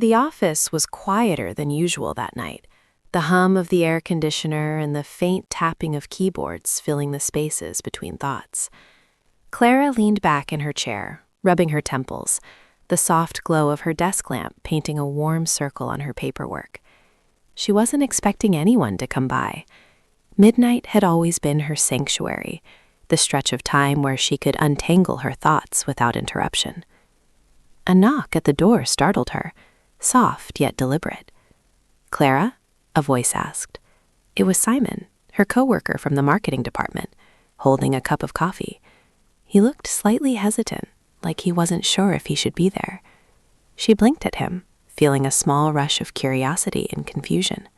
The office was quieter than usual that night, the hum of the air conditioner and the faint tapping of keyboards filling the spaces between thoughts. Clara leaned back in her chair, rubbing her temples, the soft glow of her desk lamp painting a warm circle on her paperwork. She wasn't expecting anyone to come by. Midnight had always been her sanctuary, the stretch of time where she could untangle her thoughts without interruption. A knock at the door startled her, soft yet deliberate. "Clara?" a voice asked. It was Simon, her coworker from the marketing department, holding a cup of coffee. He looked slightly hesitant, like he wasn't sure if he should be there. She blinked at him, feeling a small rush of curiosity and confusion.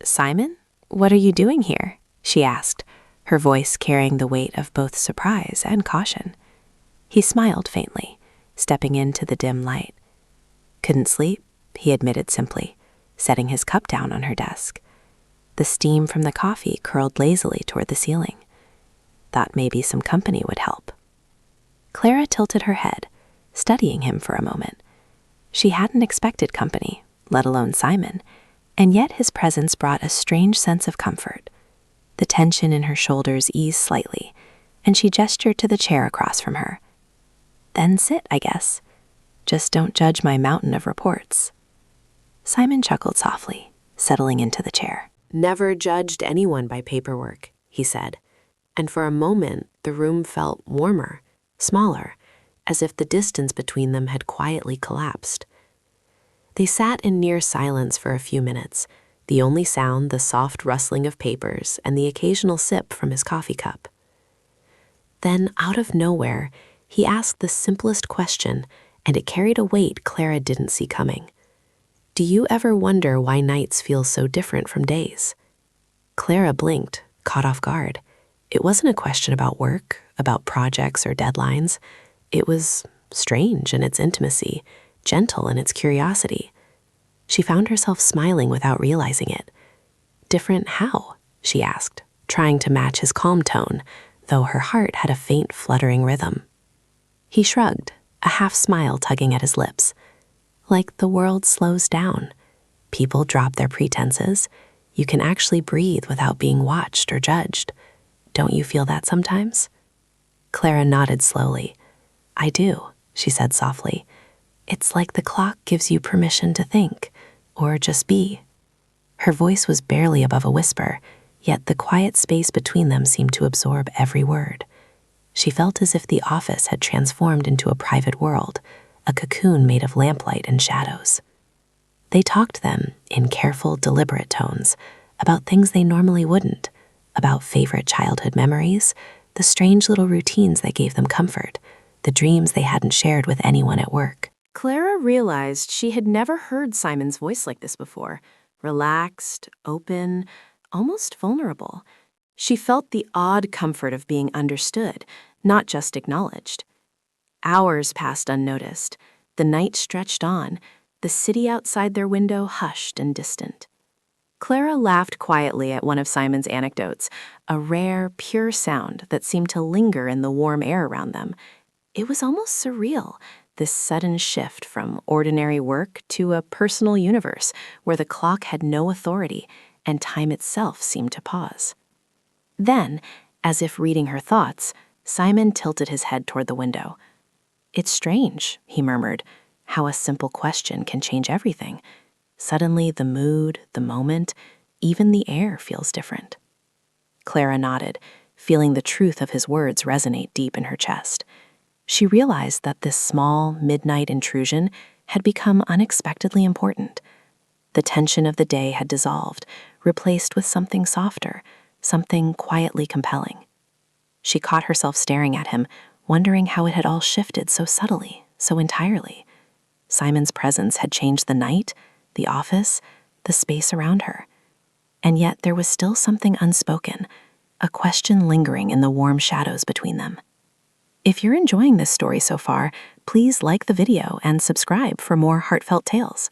"Simon, what are you doing here?" she asked, her voice carrying the weight of both surprise and caution. He smiled faintly, stepping into the dim light. "Couldn't sleep," he admitted simply, setting his cup down on her desk. The steam from the coffee curled lazily toward the ceiling. Thought maybe some company would help. Clara tilted her head, studying him for a moment. She hadn't expected company, let alone Simon, and yet his presence brought a strange sense of comfort. The tension in her shoulders eased slightly, and she gestured to the chair across from her. "Then sit, I guess. Just don't judge my mountain of reports." Simon chuckled softly, settling into the chair. "Never judged anyone by paperwork," he said, and for a moment the room felt warmer, smaller, as if the distance between them had quietly collapsed. They sat in near silence for a few minutes, the only sound the soft rustling of papers and the occasional sip from his coffee cup. Then, out of nowhere, he asked the simplest question, and it carried a weight Clara didn't see coming. "Do you ever wonder why nights feel so different from days?" Clara blinked, caught off guard. It wasn't a question about work, about projects or deadlines. It was strange in its intimacy, gentle in its curiosity. She found herself smiling without realizing it. "Different how?" she asked, trying to match his calm tone, though her heart had a faint fluttering rhythm. He shrugged, a half-smile tugging at his lips. "Like the world slows down. People drop their pretenses. You can actually breathe without being watched or judged. Don't you feel that sometimes?" Clara nodded slowly. "I do," she said softly. "It's like the clock gives you permission to think, or just be." Her voice was barely above a whisper, yet the quiet space between them seemed to absorb every word. She felt as if the office had transformed into a private world, a cocoon made of lamplight and shadows. They talked then, in careful, deliberate tones, about things they normally wouldn't, about favorite childhood memories, the strange little routines that gave them comfort, the dreams they hadn't shared with anyone at work. Clara realized she had never heard Simon's voice like this before, relaxed, open, almost vulnerable. She felt the odd comfort of being understood, not just acknowledged. Hours passed unnoticed. The night stretched on, the city outside their window hushed and distant. Clara laughed quietly at one of Simon's anecdotes, a rare, pure sound that seemed to linger in the warm air around them. It was almost surreal, this sudden shift from ordinary work to a personal universe where the clock had no authority and time itself seemed to pause. Then, as if reading her thoughts, Simon tilted his head toward the window. "It's strange," he murmured, "how a simple question can change everything. Suddenly the mood, the moment, even the air feels different." Clara nodded, feeling the truth of his words resonate deep in her chest. She realized that this small, midnight intrusion had become unexpectedly important. The tension of the day had dissolved, replaced with something softer, something quietly compelling. She caught herself staring at him, wondering how it had all shifted so subtly, so entirely. Simon's presence had changed the night, the office, the space around her. And yet there was still something unspoken, a question lingering in the warm shadows between them. If you're enjoying this story so far, please like the video and subscribe for more heartfelt tales.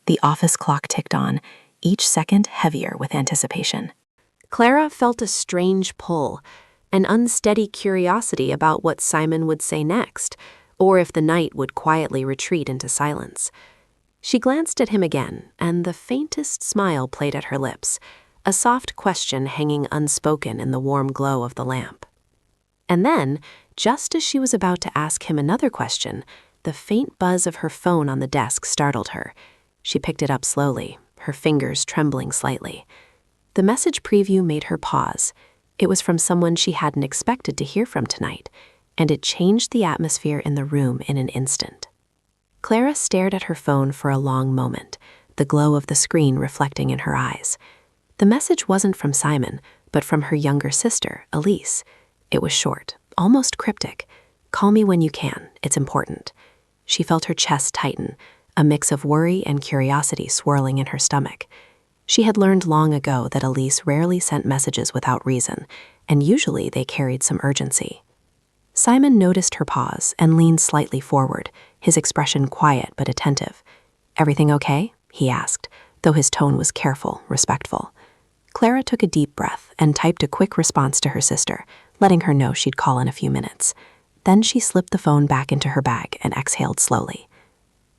The office clock ticked on, each second heavier with anticipation. Clara felt a strange pull, an unsteady curiosity about what Simon would say next, or if the night would quietly retreat into silence. She glanced at him again, and the faintest smile played at her lips, a soft question hanging unspoken in the warm glow of the lamp. And then, just as she was about to ask him another question, the faint buzz of her phone on the desk startled her. She picked it up slowly, her fingers trembling slightly. The message preview made her pause. It was from someone she hadn't expected to hear from tonight, and it changed the atmosphere in the room in an instant. Clara stared at her phone for a long moment, the glow of the screen reflecting in her eyes. The message wasn't from Simon, but from her younger sister, Elise. It was short, almost cryptic. "Call me when you can, it's important." She felt her chest tighten, a mix of worry and curiosity swirling in her stomach. She had learned long ago that Elise rarely sent messages without reason, and usually they carried some urgency. Simon noticed her pause and leaned slightly forward, his expression quiet but attentive. "Everything okay?" he asked, though his tone was careful, respectful. Clara took a deep breath and typed a quick response to her sister, letting her know she'd call in a few minutes. Then she slipped the phone back into her bag and exhaled slowly.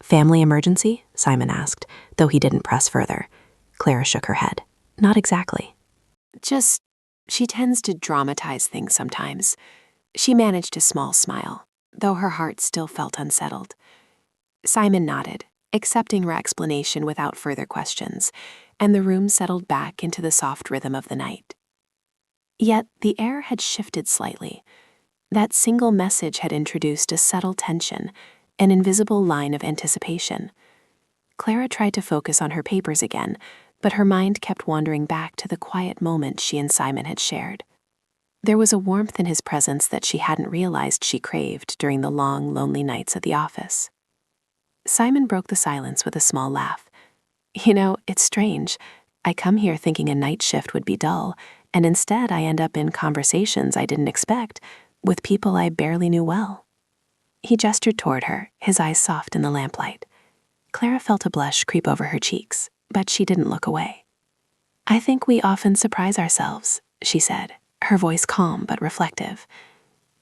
"Family emergency?" Simon asked, though he didn't press further. Clara shook her head. "Not exactly. Just, she tends to dramatize things sometimes." She managed a small smile, though her heart still felt unsettled. Simon nodded, accepting her explanation without further questions, and the room settled back into the soft rhythm of the night. Yet the air had shifted slightly. That single message had introduced a subtle tension, an invisible line of anticipation. Clara tried to focus on her papers again, but her mind kept wandering back to the quiet moment she and Simon had shared. There was a warmth in his presence that she hadn't realized she craved during the long, lonely nights at the office. Simon broke the silence with a small laugh. "You know, it's strange. I come here thinking a night shift would be dull, and instead I end up in conversations I didn't expect, with people I barely knew well." He gestured toward her, his eyes soft in the lamplight. Clara felt a blush creep over her cheeks, but she didn't look away. "I think we often surprise ourselves," she said, her voice calm but reflective.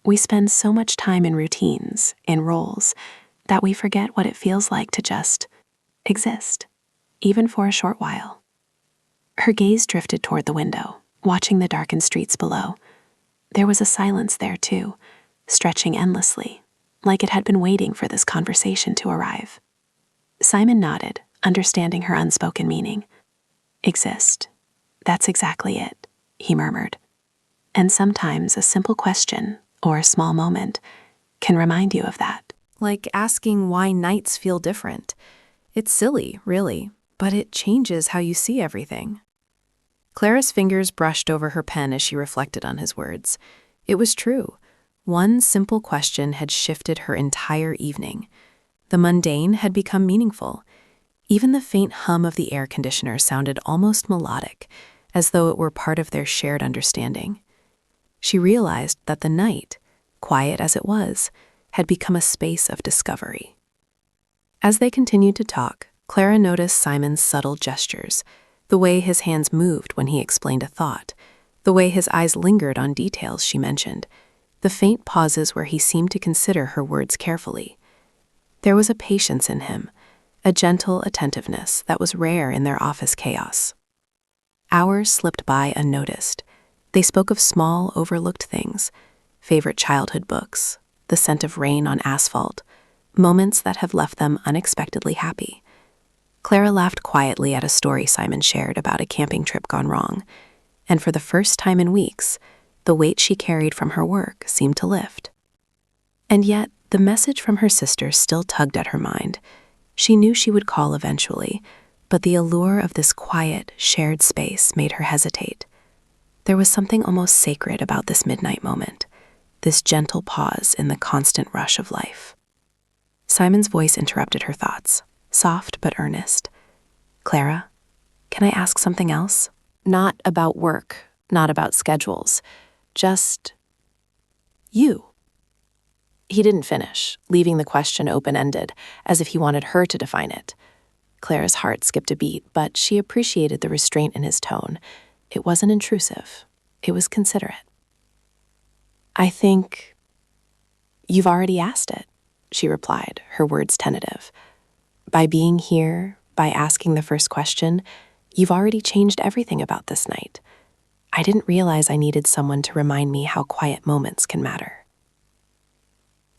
"We spend so much time in routines, in roles, that we forget what it feels like to just exist, even for a short while." Her gaze drifted toward the window, watching the darkened streets below. There was a silence there, too, stretching endlessly, like it had been waiting for this conversation to arrive. Simon nodded, understanding her unspoken meaning. "Exist. That's exactly it," he murmured. "And sometimes a simple question, or a small moment, can remind you of that." Like asking why nights feel different. It's silly, really, but it changes how you see everything. Clara's fingers brushed over her pen as she reflected on his words. It was true. One simple question had shifted her entire evening. The mundane had become meaningful. Even the faint hum of the air conditioner sounded almost melodic, as though it were part of their shared understanding. She realized that the night, quiet as it was, had become a space of discovery. As they continued to talk, Clara noticed Simon's subtle gestures, the way his hands moved when he explained a thought, the way his eyes lingered on details she mentioned, the faint pauses where he seemed to consider her words carefully. There was a patience in him, a gentle attentiveness that was rare in their office chaos. Hours slipped by unnoticed. They spoke of small, overlooked things, favorite childhood books, the scent of rain on asphalt, moments that have left them unexpectedly happy. Clara laughed quietly at a story Simon shared about a camping trip gone wrong, and for the first time in weeks, the weight she carried from her work seemed to lift. And yet, the message from her sister still tugged at her mind. She knew she would call eventually, but the allure of this quiet, shared space made her hesitate. There was something almost sacred about this midnight moment, this gentle pause in the constant rush of life. Simon's voice interrupted her thoughts, soft but earnest. "Clara, can I ask something else? Not about work, not about schedules, just you." He didn't finish, leaving the question open-ended, as if he wanted her to define it. Clara's heart skipped a beat, but she appreciated the restraint in his tone. It wasn't intrusive. It was considerate. "I think you've already asked it," she replied, her words tentative. By being here, by asking the first question, you've already changed everything about this night. I didn't realize I needed someone to remind me how quiet moments can matter."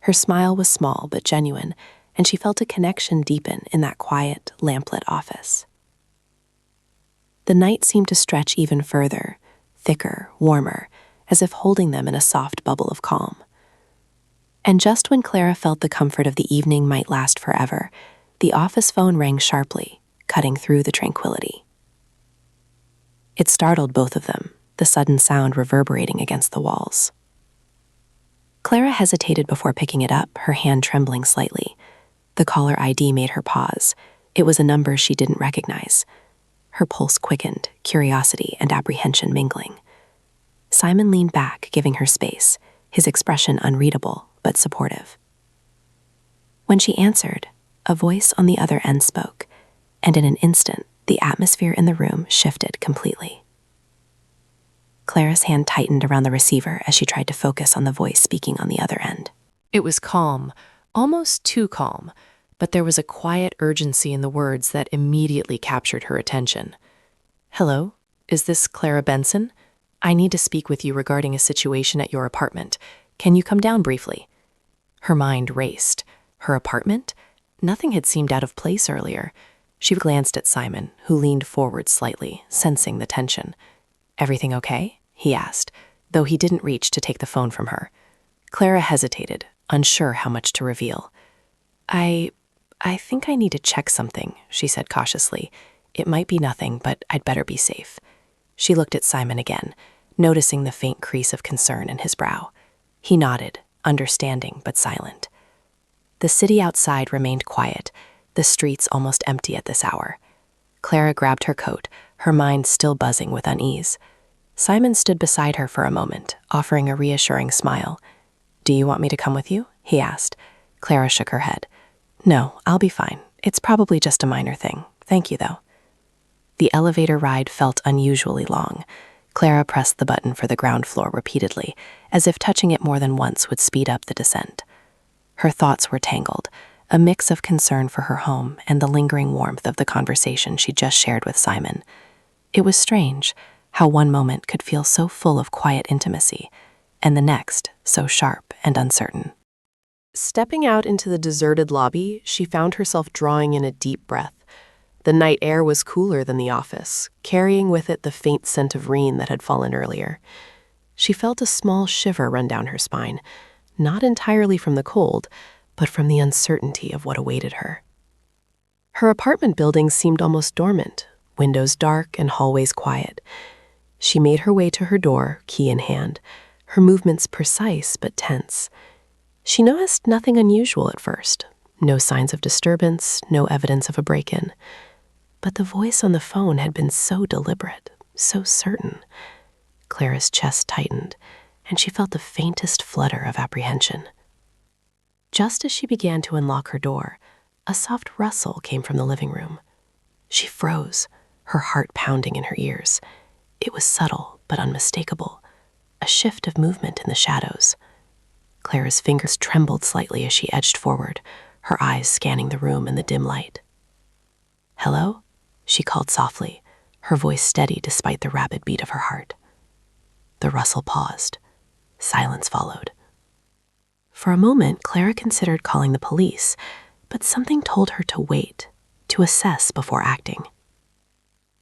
Her smile was small but genuine, and she felt a connection deepen in that quiet, lamplit office. The night seemed to stretch even further, thicker, warmer, as if holding them in a soft bubble of calm. And just when Clara felt the comfort of the evening might last forever, the office phone rang sharply, cutting through the tranquility. It startled both of them, the sudden sound reverberating against the walls. Clara hesitated before picking it up, her hand trembling slightly. The caller ID made her pause. It was a number she didn't recognize. Her pulse quickened, curiosity and apprehension mingling. Simon leaned back, giving her space, his expression unreadable but supportive. When she answered, a voice on the other end spoke, and in an instant, the atmosphere in the room shifted completely. Clara's hand tightened around the receiver as she tried to focus on the voice speaking on the other end. It was calm, almost too calm, but there was a quiet urgency in the words that immediately captured her attention. "Hello, is this Clara Benson? I need to speak with you regarding a situation at your apartment. Can you come down briefly?" Her mind raced. Her apartment? Nothing had seemed out of place earlier. She glanced at Simon, who leaned forward slightly, sensing the tension. "Everything okay?" he asked, though he didn't reach to take the phone from her. Clara hesitated, unsure how much to reveal. I think I need to check something," she said cautiously. "It might be nothing, but I'd better be safe." She looked at Simon again, noticing the faint crease of concern in his brow. He nodded, understanding but silent. The city outside remained quiet, the streets almost empty at this hour. Clara grabbed her coat, her mind still buzzing with unease. Simon stood beside her for a moment, offering a reassuring smile. "Do you want me to come with you?" he asked. Clara shook her head. "No, I'll be fine. It's probably just a minor thing. Thank you, though." The elevator ride felt unusually long. Clara pressed the button for the ground floor repeatedly, as if touching it more than once would speed up the descent. Her thoughts were tangled, a mix of concern for her home and the lingering warmth of the conversation she just shared with Simon. It was strange how one moment could feel so full of quiet intimacy, and the next so sharp and uncertain. Stepping out into the deserted lobby, she found herself drawing in a deep breath. The night air was cooler than the office, carrying with it the faint scent of rain that had fallen earlier. She felt a small shiver run down her spine, not entirely from the cold, but from the uncertainty of what awaited her. Her apartment building seemed almost dormant, windows dark and hallways quiet. She made her way to her door, key in hand, her movements precise but tense. She noticed nothing unusual at first, no signs of disturbance, no evidence of a break-in. But the voice on the phone had been so deliberate, so certain. Clara's chest tightened, and she felt the faintest flutter of apprehension. Just as she began to unlock her door, a soft rustle came from the living room. She froze, her heart pounding in her ears. It was subtle but unmistakable, a shift of movement in the shadows. Clara's fingers trembled slightly as she edged forward, her eyes scanning the room in the dim light. "Hello?" she called softly, her voice steady despite the rapid beat of her heart. The rustle paused. Silence followed. For a moment, Clara considered calling the police, but something told her to wait, to assess before acting.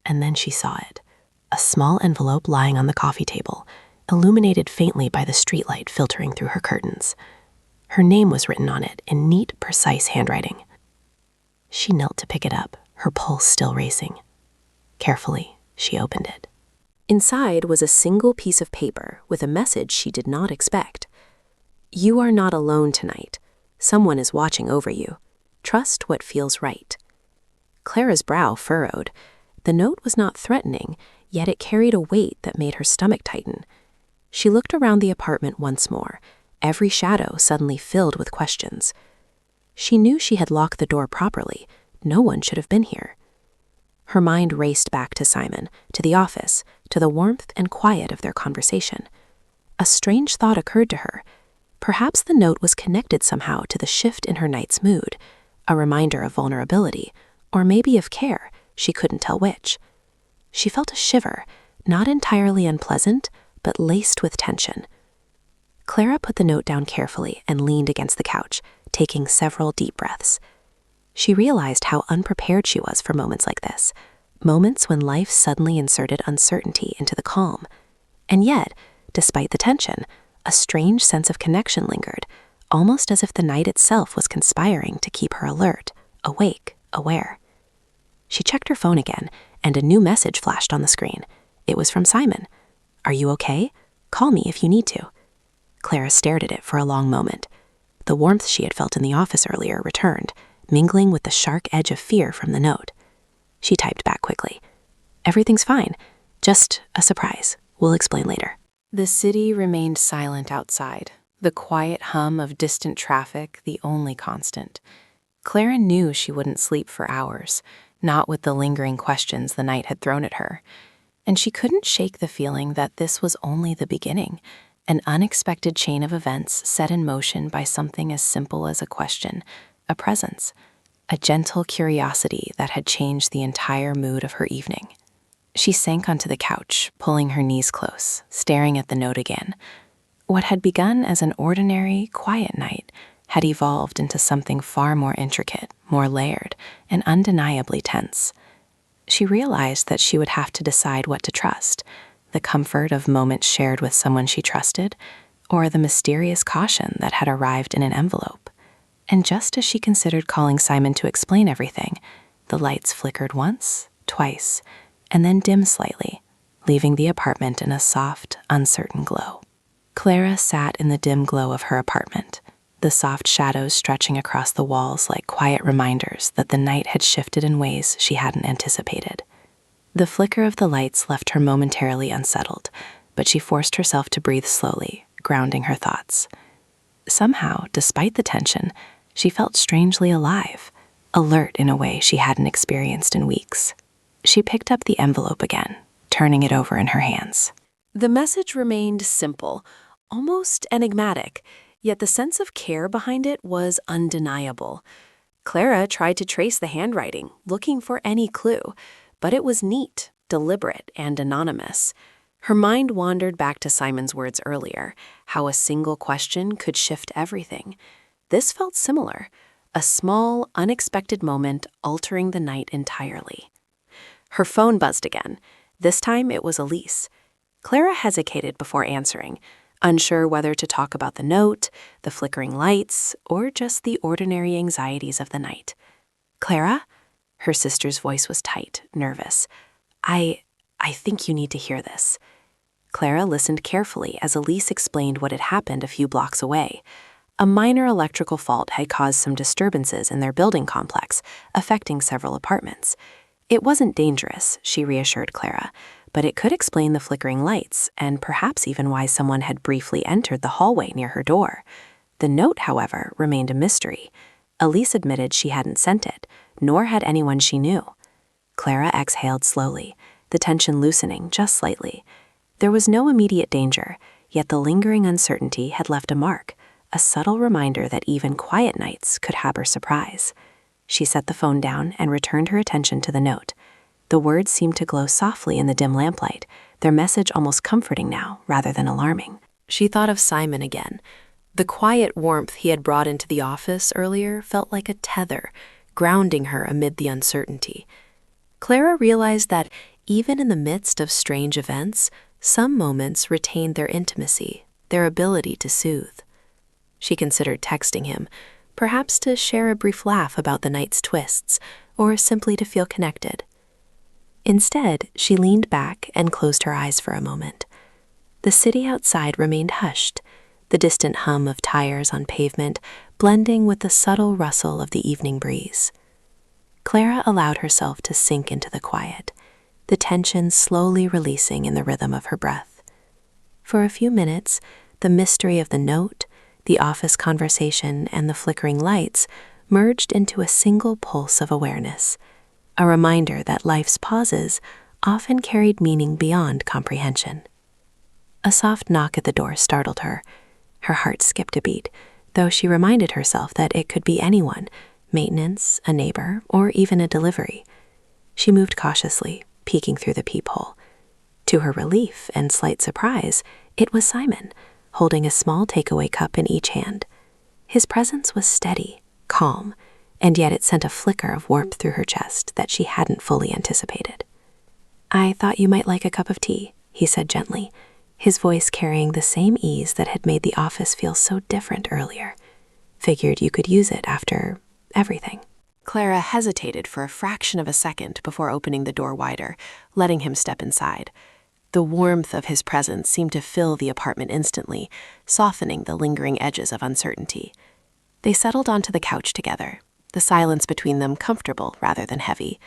And then she saw it, a small envelope lying on the coffee table, illuminated faintly by the streetlight filtering through her curtains. Her name was written on it in neat, precise handwriting. She knelt to pick it up, her pulse still racing. Carefully, she opened it. Inside was a single piece of paper with a message she did not expect. "You are not alone tonight. Someone is watching over you. Trust what feels right." Clara's brow furrowed. The note was not threatening, yet it carried a weight that made her stomach tighten. She looked around the apartment once more, every shadow suddenly filled with questions. She knew she had locked the door properly. No one should have been here. Her mind raced back to Simon, to the office, to the warmth and quiet of their conversation. A strange thought occurred to her. Perhaps the note was connected somehow to the shift in her night's mood, a reminder of vulnerability, or maybe of care, she couldn't tell which. She felt a shiver, not entirely unpleasant, but laced with tension. Clara put the note down carefully and leaned against the couch, taking several deep breaths. She realized how unprepared she was for moments like this, moments when life suddenly inserted uncertainty into the calm. And yet, despite the tension, a strange sense of connection lingered, almost as if the night itself was conspiring to keep her alert, awake, aware. She checked her phone again, and a new message flashed on the screen. It was from Simon. "Are you okay? Call me if you need to." Clara stared at it for a long moment. The warmth she had felt in the office earlier returned, mingling with the sharp edge of fear from the note. She typed back quickly. "Everything's fine. Just a surprise. We'll explain later." The city remained silent outside, the quiet hum of distant traffic the only constant. Clara knew she wouldn't sleep for hours, not with the lingering questions the night had thrown at her. And she couldn't shake the feeling that this was only the beginning, an unexpected chain of events set in motion by something as simple as a question, a presence, a gentle curiosity that had changed the entire mood of her evening. She sank onto the couch, pulling her knees close, staring at the note again. What had begun as an ordinary, quiet night had evolved into something far more intricate, more layered, and undeniably tense. She realized that she would have to decide what to trust, the comfort of moments shared with someone she trusted, or the mysterious caution that had arrived in an envelope. And just as she considered calling Simon to explain everything, the lights flickered once, twice, and then dimmed slightly, leaving the apartment in a soft, uncertain glow. Clara sat in the dim glow of her apartment, the soft shadows stretching across the walls like quiet reminders that the night had shifted in ways she hadn't anticipated. The flicker of the lights left her momentarily unsettled, but she forced herself to breathe slowly, grounding her thoughts. Somehow, despite the tension, she felt strangely alive, alert in a way she hadn't experienced in weeks. She picked up the envelope again, turning it over in her hands. The message remained simple, almost enigmatic, yet the sense of care behind it was undeniable. Clara tried to trace the handwriting, looking for any clue, but it was neat, deliberate, and anonymous. Her mind wandered back to Simon's words earlier, how a single question could shift everything. This felt similar, a small, unexpected moment altering the night entirely. Her phone buzzed again. This time it was Elise. Clara hesitated before answering, unsure whether to talk about the note, the flickering lights, or just the ordinary anxieties of the night. "Clara?" Her sister's voice was tight, nervous. I think you need to hear this." Clara listened carefully as Elise explained what had happened a few blocks away. A minor electrical fault had caused some disturbances in their building complex, affecting several apartments. It wasn't dangerous, she reassured Clara, but it could explain the flickering lights and perhaps even why someone had briefly entered the hallway near her door. The note, however, remained a mystery. Elise admitted she hadn't sent it, nor had anyone she knew. Clara exhaled slowly, the tension loosening just slightly. There was no immediate danger, yet the lingering uncertainty had left a mark, a subtle reminder that even quiet nights could harbor surprise. She set the phone down and returned her attention to the note. The words seemed to glow softly in the dim lamplight, their message almost comforting now rather than alarming. She thought of Simon again. The quiet warmth he had brought into the office earlier felt like a tether, grounding her amid the uncertainty. Clara realized that even in the midst of strange events, some moments retained their intimacy, their ability to soothe. She considered texting him, perhaps to share a brief laugh about the night's twists, or simply to feel connected. Instead, she leaned back and closed her eyes for a moment. The city outside remained hushed, the distant hum of tires on pavement blending with the subtle rustle of the evening breeze. Clara allowed herself to sink into the quiet, the tension slowly releasing in the rhythm of her breath. For a few minutes, the mystery of the note, the office conversation, and the flickering lights merged into a single pulse of awareness, a reminder that life's pauses often carried meaning beyond comprehension. A soft knock at the door startled her. Her heart skipped a beat, though she reminded herself that it could be anyone, maintenance, a neighbor, or even a delivery. She moved cautiously, peeking through the peephole. To her relief and slight surprise, it was Simon, holding a small takeaway cup in each hand. His presence was steady, calm, and yet it sent a flicker of warmth through her chest that she hadn't fully anticipated. "I thought you might like a cup of tea," he said gently, his voice carrying the same ease that had made the office feel so different earlier. "Figured you could use it after everything." Clara hesitated for a fraction of a second before opening the door wider, letting him step inside. The warmth of his presence seemed to fill the apartment instantly, softening the lingering edges of uncertainty. They settled onto the couch together, the silence between them comfortable rather than heavy.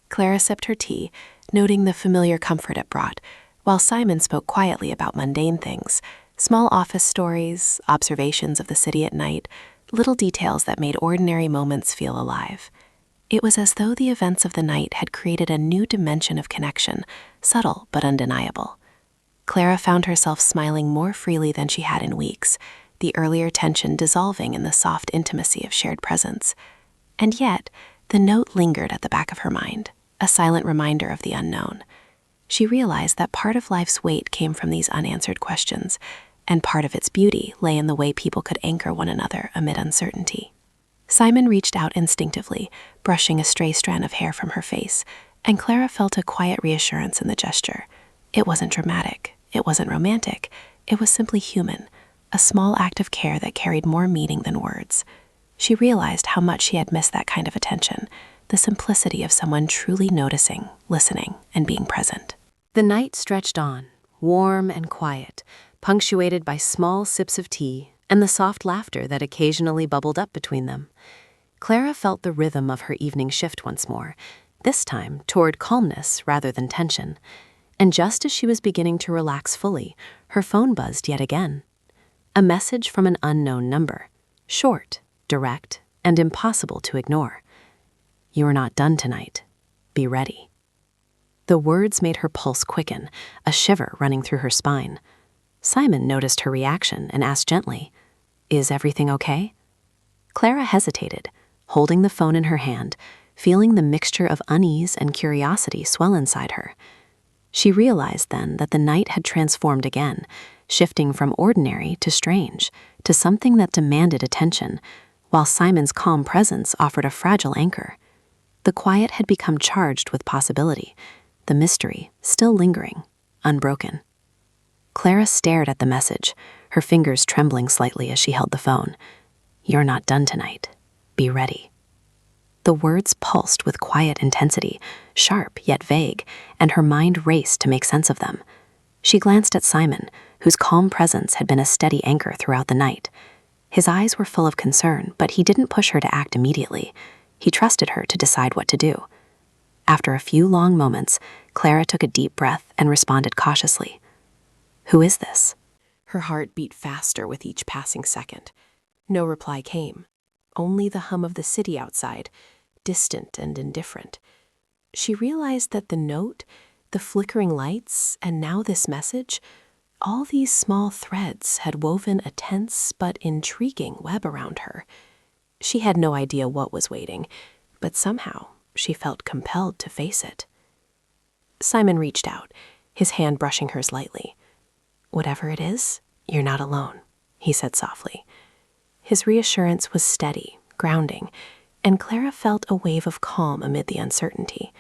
Clara sipped her tea, noting the familiar comfort it brought, while Simon spoke quietly about mundane things, small office stories, observations of the city at night, little details that made ordinary moments feel alive. It was as though the events of the night had created a new dimension of connection, subtle but undeniable. Clara found herself smiling more freely than she had in weeks, the earlier tension dissolving in the soft intimacy of shared presence. And yet, the note lingered at the back of her mind, a silent reminder of the unknown. She realized that part of life's weight came from these unanswered questions, and part of its beauty lay in the way people could anchor one another amid uncertainty. Simon reached out instinctively, brushing a stray strand of hair from her face, and Clara felt a quiet reassurance in the gesture. It wasn't dramatic, it wasn't romantic, it was simply human, a small act of care that carried more meaning than words. She realized how much she had missed that kind of attention, the simplicity of someone truly noticing, listening, and being present. The night stretched on, warm and quiet, punctuated by small sips of tea and the soft laughter that occasionally bubbled up between them. Clara felt the rhythm of her evening shift once more, this time toward calmness rather than tension. And just as she was beginning to relax fully, her phone buzzed yet again. A message from an unknown number, short, direct, and impossible to ignore. "You are not done tonight. Be ready." The words made her pulse quicken, a shiver running through her spine. Simon noticed her reaction and asked gently, "Is everything okay?" Clara hesitated, holding the phone in her hand, feeling the mixture of unease and curiosity swell inside her. She realized then that the night had transformed again, shifting from ordinary to strange, to something that demanded attention, while Simon's calm presence offered a fragile anchor. The quiet had become charged with possibility, the mystery still lingering, unbroken. Clara stared at the message, her fingers trembling slightly as she held the phone. "You're not done tonight. Be ready." The words pulsed with quiet intensity, sharp yet vague, and her mind raced to make sense of them. She glanced at Simon, whose calm presence had been a steady anchor throughout the night. His eyes were full of concern, but he didn't push her to act immediately. He trusted her to decide what to do. After a few long moments, Clara took a deep breath and responded cautiously. "Who is this?" Her heart beat faster with each passing second. No reply came, only the hum of the city outside, distant and indifferent. She realized that the note, the flickering lights, and now this message, all these small threads had woven a tense but intriguing web around her. She had no idea what was waiting, but somehow she felt compelled to face it. Simon reached out, his hand brushing hers lightly. "Whatever it is, you're not alone," he said softly. His reassurance was steady, grounding, and Clara felt a wave of calm amid the uncertainty.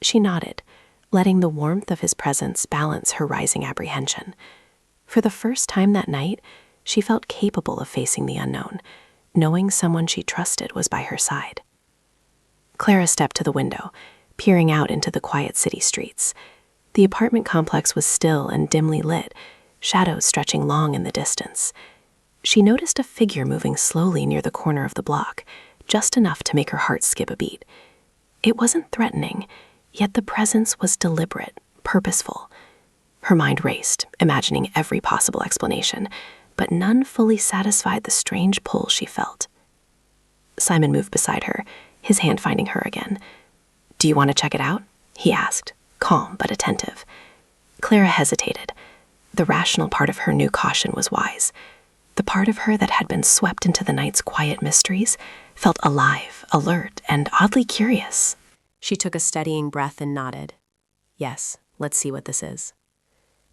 She nodded, letting the warmth of his presence balance her rising apprehension. For the first time that night, she felt capable of facing the unknown, knowing someone she trusted was by her side. Clara stepped to the window, peering out into the quiet city streets. The apartment complex was still and dimly lit, shadows stretching long in the distance. She noticed a figure moving slowly near the corner of the block, just enough to make her heart skip a beat. It wasn't threatening, yet the presence was deliberate, purposeful. Her mind raced, imagining every possible explanation, but none fully satisfied the strange pull she felt. Simon moved beside her, his hand finding her again. "Do you want to check it out?" he asked, calm but attentive. Clara hesitated. The rational part of her knew caution was wise. The part of her that had been swept into the night's quiet mysteries felt alive, alert, and oddly curious. She took a steadying breath and nodded. Yes, let's see what this is.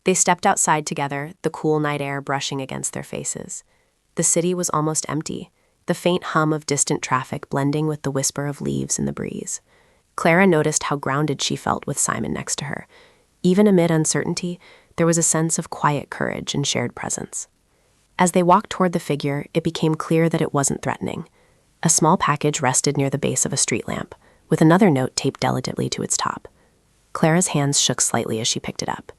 They stepped outside together, the cool night air brushing against their faces. The city was almost empty, the faint hum of distant traffic blending with the whisper of leaves in the breeze. Clara noticed how grounded she felt with Simon next to her. Even amid uncertainty, there was a sense of quiet courage and shared presence. As they walked toward the figure, it became clear that it wasn't threatening. A small package rested near the base of a street lamp, with another note taped delicately to its top. Clara's hands shook slightly as she picked it up.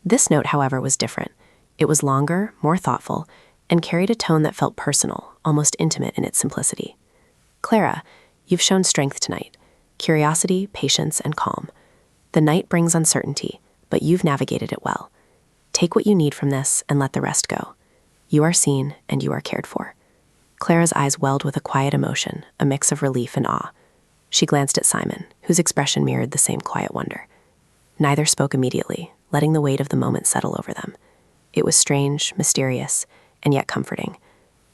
This note, however, was different. It was longer, more thoughtful, and carried a tone that felt personal, almost intimate in its simplicity. Clara, you've shown strength tonight. Curiosity, patience, and calm. The night brings uncertainty, but you've navigated it well. Take what you need from this and let the rest go. You are seen and you are cared for. Clara's eyes welled with a quiet emotion, a mix of relief and awe. She glanced at Simon, whose expression mirrored the same quiet wonder. Neither spoke immediately, letting the weight of the moment settle over them. It was strange, mysterious, and yet comforting.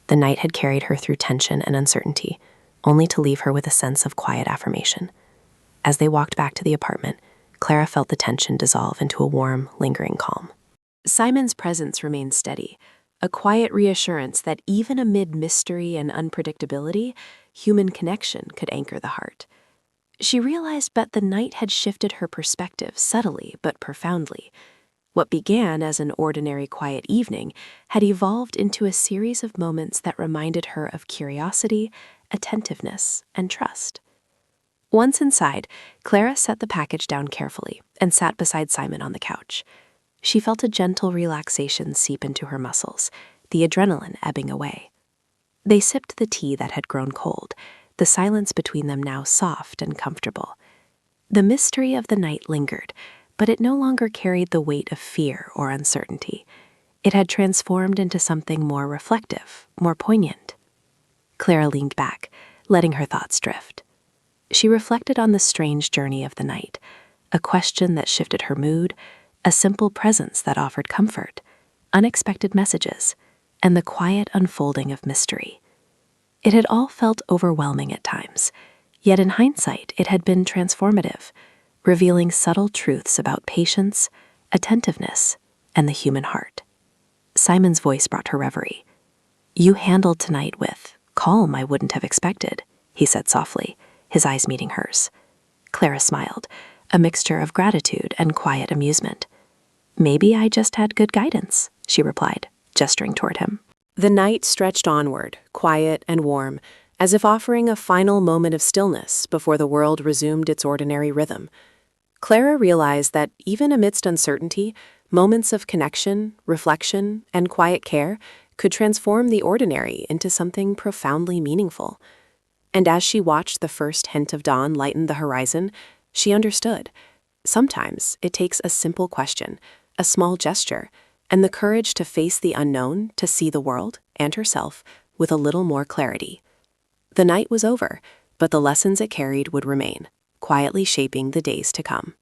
The night had carried her through tension and uncertainty, only to leave her with a sense of quiet affirmation. As they walked back to the apartment, Clara felt the tension dissolve into a warm, lingering calm. Simon's presence remained steady, a quiet reassurance that even amid mystery and unpredictability, human connection could anchor the heart. She realized that the night had shifted her perspective subtly but profoundly. What began as an ordinary quiet evening had evolved into a series of moments that reminded her of curiosity, attentiveness, and trust. Once inside, Clara set the package down carefully and sat beside Simon on the couch. She felt a gentle relaxation seep into her muscles, the adrenaline ebbing away. They sipped the tea that had grown cold, the silence between them now soft and comfortable. The mystery of the night lingered, but it no longer carried the weight of fear or uncertainty. It had transformed into something more reflective, more poignant. Clara leaned back, letting her thoughts drift. She reflected on the strange journey of the night, a question that shifted her mood, a simple presence that offered comfort, unexpected messages, and the quiet unfolding of mystery. It had all felt overwhelming at times, yet in hindsight it had been transformative, revealing subtle truths about patience, attentiveness, and the human heart. Simon's voice brought her reverie. "You handled tonight with calm I wouldn't have expected," he said softly, his eyes meeting hers. Clara smiled, a mixture of gratitude and quiet amusement. "Maybe I just had good guidance," she replied, gesturing toward him. The night stretched onward, quiet and warm, as if offering a final moment of stillness before the world resumed its ordinary rhythm. Clara realized that even amidst uncertainty, moments of connection, reflection, and quiet care could transform the ordinary into something profoundly meaningful. And as she watched the first hint of dawn lighten the horizon, she understood. Sometimes it takes a simple question, a small gesture, and the courage to face the unknown to see the world and herself with a little more clarity. The night was over, but the lessons it carried would remain, quietly shaping the days to come.